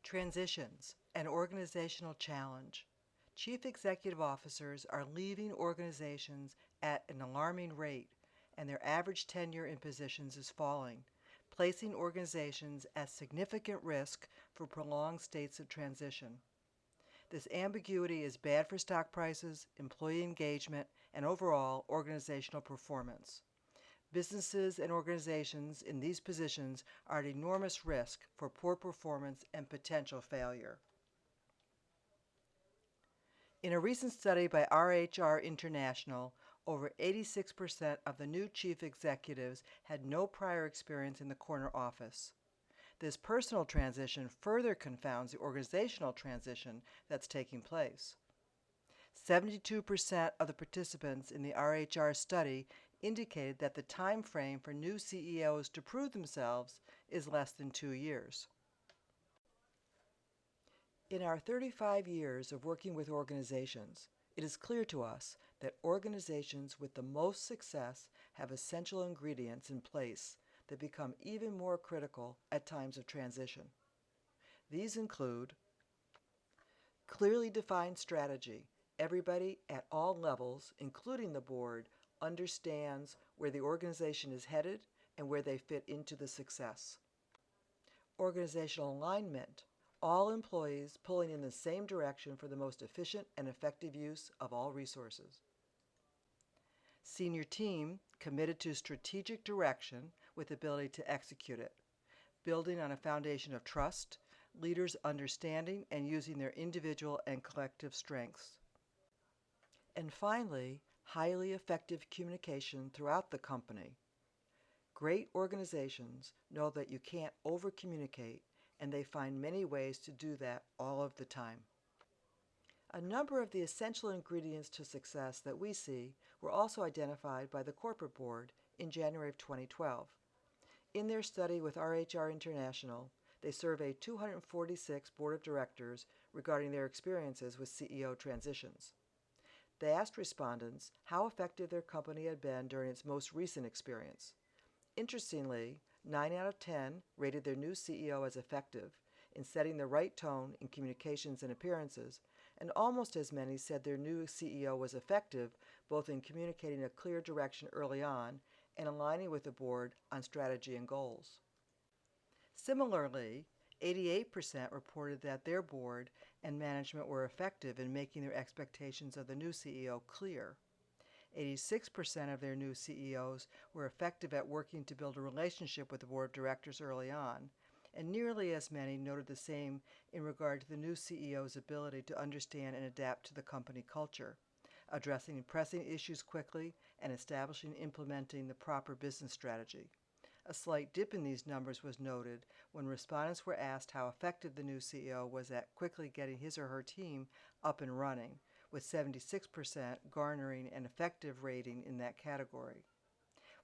Transitions, an organizational challenge. Chief executive officers are leaving organizations at an alarming rate, and their average tenure in positions is falling, placing organizations at significant risk for prolonged states of transition. This ambiguity is bad for stock prices, employee engagement, and overall organizational performance. Businesses and organizations in these positions are at enormous risk for poor performance and potential failure. In a recent study by RHR International, over 86% of the new chief executives had no prior experience in the corner office. This personal transition further confounds the organizational transition that's taking place. 72% of the participants in the RHR study indicated that the time frame for new CEOs to prove themselves is less than 2 years. In our 35 years of working with organizations, it is clear to us that organizations with the most success have essential ingredients in place that become even more critical at times of transition. These include clearly defined strategy. Everybody at all levels, including the board, understands where the organization is headed and where they fit into the success. Organizational alignment. All employees pulling in the same direction for the most efficient and effective use of all resources. Senior team committed to strategic direction with ability to execute it, building on a foundation of trust, leaders understanding and using their individual and collective strengths. And finally, highly effective communication throughout the company. Great organizations know that you can't over-communicate, and they find many ways to do that all of the time. A number of the essential ingredients to success that we see were also identified by the corporate board in January of 2012. In their study with RHR International, they surveyed 246 board of directors regarding their experiences with CEO transitions. They asked respondents how effective their company had been during its most recent experience. Interestingly, 9 out of 10 rated their new CEO as effective in setting the right tone in communications and appearances, and almost as many said their new CEO was effective both in communicating a clear direction early on and aligning with the board on strategy and goals. Similarly, 88% reported that their board and management were effective in making their expectations of the new CEO clear. 86% of their new CEOs were effective at working to build a relationship with the board of directors early on, and nearly as many noted the same in regard to the new CEO's ability to understand and adapt to the company culture, addressing pressing issues quickly, and establishing and implementing the proper business strategy. A slight dip in these numbers was noted when respondents were asked how effective the new CEO was at quickly getting his or her team up and running, with 76% garnering an effective rating in that category.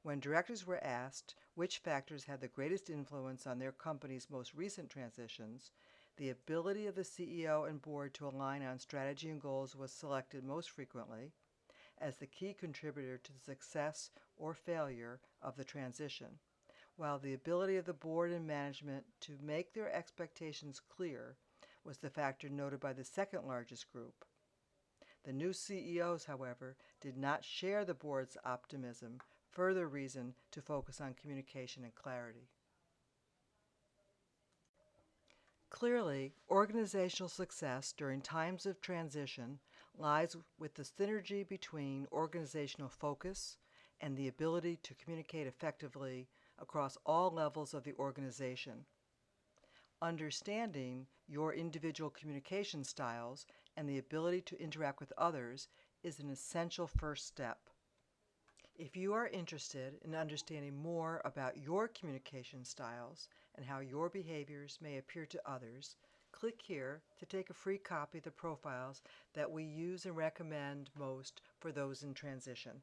When directors were asked which factors had the greatest influence on their company's most recent transitions, the ability of the CEO and board to align on strategy and goals was selected most frequently as the key contributor to the success or failure of the transition, while the ability of the board and management to make their expectations clear was the factor noted by the second largest group. The new CEOs, however, did not share the board's optimism, further reason to focus on communication and clarity. Clearly, organizational success during times of transition lies with the synergy between organizational focus and the ability to communicate effectively across all levels of the organization. Understanding your individual communication styles and the ability to interact with others is an essential first step. If you are interested in understanding more about your communication styles and how your behaviors may appear to others, click here to take a free copy of the profiles that we use and recommend most for those in transition.